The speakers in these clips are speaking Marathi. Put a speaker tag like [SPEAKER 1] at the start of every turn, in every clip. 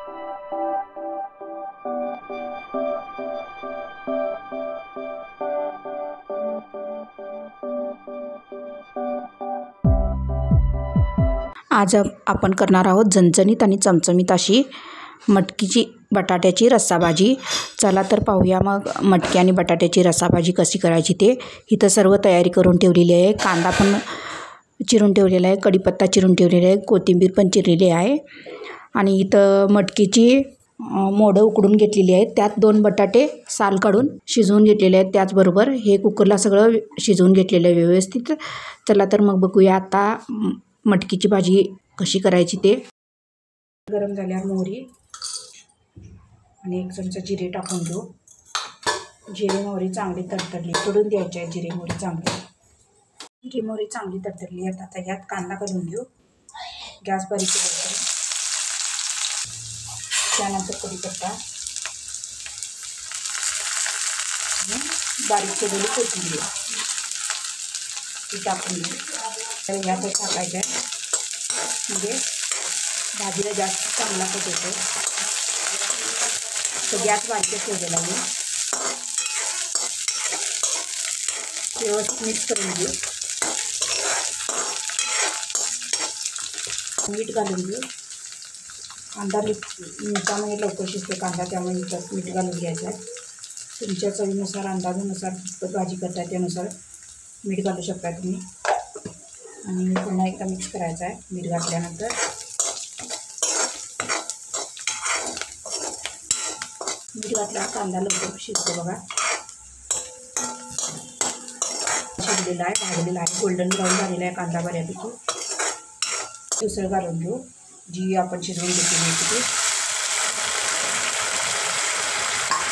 [SPEAKER 1] आज आपण करणार आहोत झणझणीत आणि चमचमीत अशी मटकीची बटाट्याची रस्साभाजी। चला तर पाहूया मग मटकी आणि बटाट्याची रस्साभाजी कशी करायची ते। इथं सर्व तयारी करून ठेवलेली आहे। कांदा पण चिरून ठेवलेला आहे, कढीपत्ता चिरून ठेवलेला आहे, कोथिंबीर पण चिरलेली आहे आणि इथं मटकीची मोडं उकडून घेतलेली आहेत। त्यात 2 बटाटे साल काढून शिजवून घेतलेले आहेत। त्याचबरोबर हे कुकरला सगळं शिजवून घेतलेलं आहे व्यवस्थित। चला तर मग बघूया आता मटकीची भाजी कशी करायची ते। गरम झाल्यावर मोहरी आणि 1 चमचा जिरे टाकून घेऊ। जिरे मोहरी चांगली तडतडली, तळून द्यायची आहे जिरे मोहरी चांगली। जिरे मोहरी चांगली तडतडली आहेत। आता यात कांदा घालून घेऊ। गॅस बारीक करायचा, त्यानंतर कढीपत्ता आणि बारीक केलेली कोथिंबीर ती टाकून घेऊ। यातच टाकायचं आहे, म्हणजे भाजीला जास्त चांगला कट येतो। तर गॅस बारीक ठेवलेला आहे, व्यवस्थित मिक्स करून घेऊ। मीठ घालून घेऊ। कांदा मिठामध्ये लवकर शिजतो कांदा, त्यामुळे मीठ घालून घ्यायचं आहे। तुमच्या चवीनुसार अंदाजानुसार कितपत भाजी करताय त्यानुसार मीठ घालू शकता तुम्ही। आणि पुन्हा एकदा मिक्स करायचं आहे मीठ घातल्यानंतर। मीठ घातल्यावर कांदा लवकर शिजतो बघा। शिजलेला आहे, भाजलेला आहे, गोल्डन ब्राऊन झालेला आहे कांदा बऱ्यापैकी। उसळ घालून घेऊ जी आपण शिजवून घेतलेली होती ती।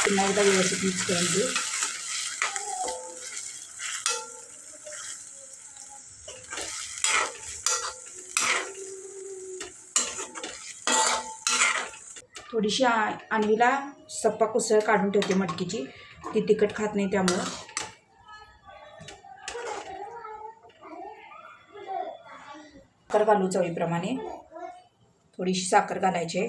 [SPEAKER 1] पुन्हा एकदा व्यवस्थित मिक्स करून घेऊ। थोडीशी आणवीला सपक उसळ काढून ठेवते मटकीची, ती तिखट खात नाही त्यामुळं। साखर घालू चवीप्रमाणे, थोडीशी साखर घालायची आहे।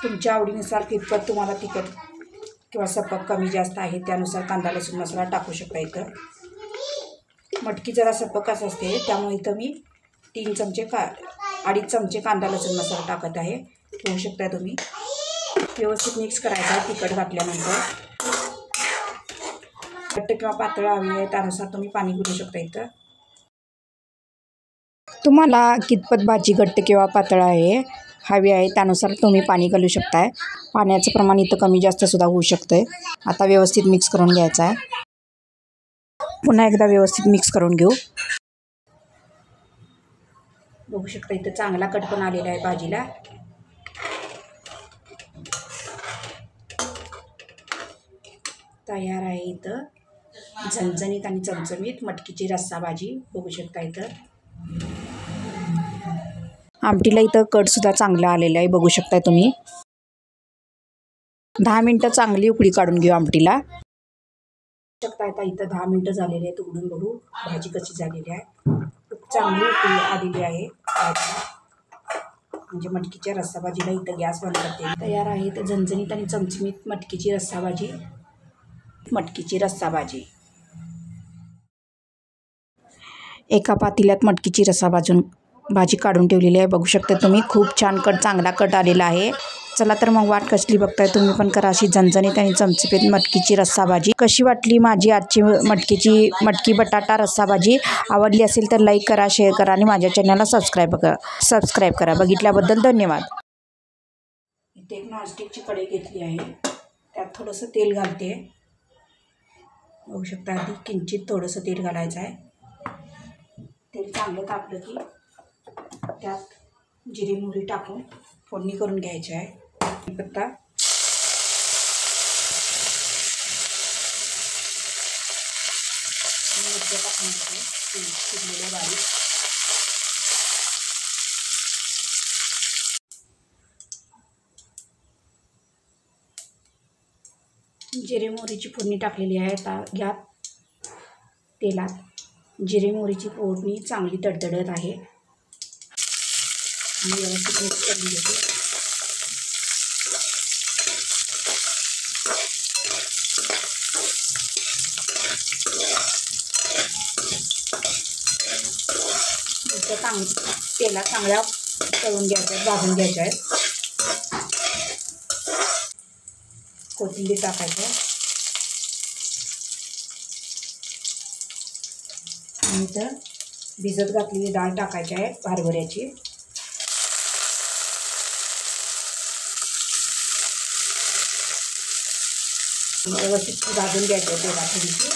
[SPEAKER 1] तुमच्या आवडीनुसार कितपत तुम्हाला तिखट किंवा सपक कमी जास्त आहे त्यानुसार कांदा लसूण मसाला टाकू शकता। इथं मटकी जरा सपकच असते त्यामुळे इथं मी 2.5 चमचे कांदा लसूण मसाला टाकत आहे, घेऊ शकता तुम्ही। व्यवस्थित मिक्स करायचं आहे तिखट घातल्यानंतर। घट्ट किंवा पातळ हवी आहे त्यानुसार तुम्ही पाणी घालू शकता। इथं तुम्हाला कितपत भाजी घट्ट किंवा पातळ हवी आहे त्यानुसार तुम्ही पाणी घालू शकताय। पाण्याचं प्रमाण इथं कमी जास्त सुद्धा होऊ शकतं। आता व्यवस्थित मिक्स करून घ्यायचं आहे। पुन्हा एकदा व्यवस्थित मिक्स करून घेऊ। बघू शकता इथं चांगला कट पण आलेला आहे भाजीला। तयार आहे इथं झणझणीत आणि चमचमीत मटकीची रस्सा भाजी। बघू शकता इथं आमटीला इथं कट सुद्धा चांगला आलेला आहे, बघू शकताय तुम्ही। 10 मिनटं चांगली उकळी काढून घेऊ आमटीला। शकता आता इथं 10 मिनटं झालेली आहेत, उघडून बघू भाजी कशी झालेली आहे। खूप चांगली उकळी आलेली आहे म्हणजे मटकीच्या रस्सा भाजीला। इथं गॅस बंद करते। तयार आहे इथं झणझणीत आणि चमचमीत मटकीची रस्सा भाजी। मटकीची रस्सा भाजी एका पातेल्यात मटकीची रस्सा भाजी काढून ठेवलेली आहे, बघू शकता तुम्ही। खूप छान चांगला कट आलेला आहे। चला तर मग वाट कसली बघताय तुम्ही पण करा अशी झणझणीत आणि चमचमीत मटकीची रस्सा भाजी। कशी वाटली माझी आजची मटकी बटाटा रस्सा भाजी? आवडली असेल तर लाईक करा, शेअर करा आणि माझ्या चॅनलला सबस्क्राईब करा। बघितल्याबद्दल धन्यवाद। इथे एक नॉनस्टिकची कढई घेतली आहे, त्यात थोडंसं तेल घालते। बघू शकता आधी किंचित थोडंसं तेल घालायचं आहे। तेल चांगलं तापलं की त्यात जिरे मोहरी टाकून फोडणी करून घ्यायची आहे। कढीपत्ता, मिरच्या टाकून शिजलेल्या बारीक। जिरे मोहरीची फोडणी टाकलेली आहे। आता यात तेलात जिरे मोहरीची फोडणी चांगली तडतडत आहे आणि व्यवस्थित मिक्स करून घेते. तेला चांगल्या तळून घ्यायच्या आहेत, भाजून घ्यायच्या आहेत. कोथिंबीर टाकायचं आणि इथं भिजत घातलेली डाळ टाकायची आहे हरभऱ्याची. व्यवस्थित भाजून घ्यायचं आहे तेला थोडीशी.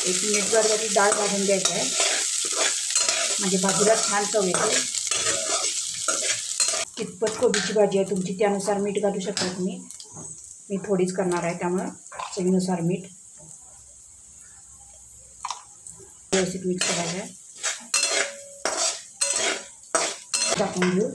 [SPEAKER 1] 1 मिनिटभर ती डाळ भाजून घ्यायची आहे म्हणजे भाजीला छान चव येते. कितपत कोबीची भाजी आहे तुमची त्यानुसार मीठ घालू शकता तुम्ही. मी थोडीच करणार आहे त्यामुळं चवीनुसार मीठ. व्यवस्थित मिक्स करायचं आहे. टाकून घेऊ.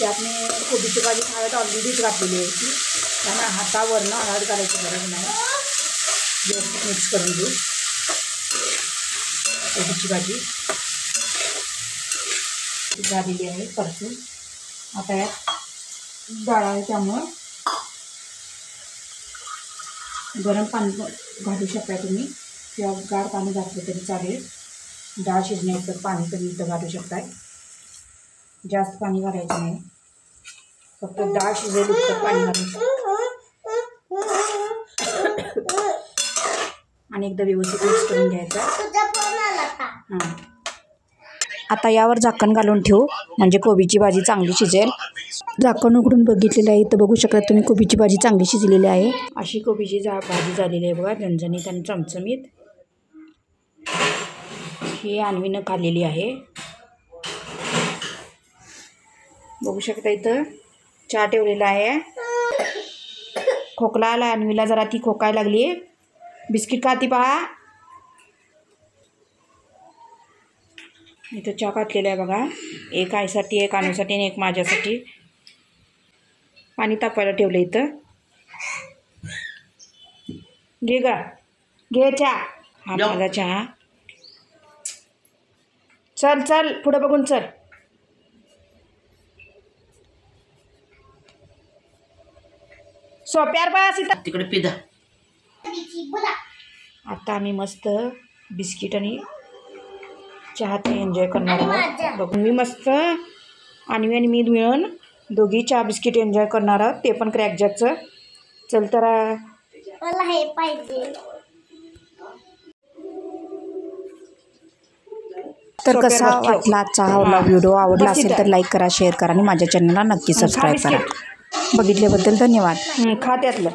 [SPEAKER 1] त्यात मी कोबीची भाजी हळद ऑलरेडीच घातलेली आहे ती, त्यामुळे हातावरनं हळद घालायची गरज नाही. व्यवस्थित मिक्स करून घेऊ कोबीची भाजी. झालेली आहे परतून. आता यात डाळ आहे त्यामुळं गरम पाणी घालू शकता तुम्ही किंवा गार पाणी घातलं तरी चालेल. डाळ शिजण्याचं पाणी तुम्ही इथं घालू शकताय. जास्त पाणी घालायचं नाही, फक्त डाळ शिजेल इतकं पाणी घालायचं आणि एकदा व्यवस्थित मिक्स करून घ्यायचं. हां, आता यावर झाकण घालून ठेवू म्हणजे कोबीची भाजी चांगली शिजेल. झाकण उघडून बघितलेलं आहे, इथं बघू शकता तुम्ही कोबीची भाजी चांगली शिजलेली आहे. अशी कोबीची भाजी झालेली आहे बघा, झणझणीत आणि चमचमीत. ही अन्वीनं खाल्लेली आहे. बघू शकता इथं चहा ठेवलेला आहे. खोकला आला अन्वीला, जरा ती खोकायला लागली. बिस्किट खाती पहा. इथं चहा घातलेला आहे बघा, एक आईसाठी, एक अनुसाठी आणि एक माझ्यासाठी. पाणी तापायला ठेवलं इथं. घे गा, घे चहा. हा माझा चहा. चल चल पुढं बघून चल. सोप्यार बस इथं
[SPEAKER 2] तिकडे पिदा.
[SPEAKER 1] आता आम्ही मस्त बिस्किट आणि चहा ते एन्जॉय करणार आहोत. बघून मी मस्त अन्वी आणि मी मिळून दोघी चहा बिस्किट एन्जॉय करणार आहोत, ते पण क्रॅक जॅकचं. चल तर
[SPEAKER 3] मला हे पाहिजे.
[SPEAKER 1] तर कसा वाटला आजचा हा व्हिडिओ? आवडला असेल तर लाईक करा, शेअर करा आणि माझ्या चॅनलला नक्की सबस्क्राईब करा. बघितल्याबद्दल धन्यवाद. खा त्यातलं.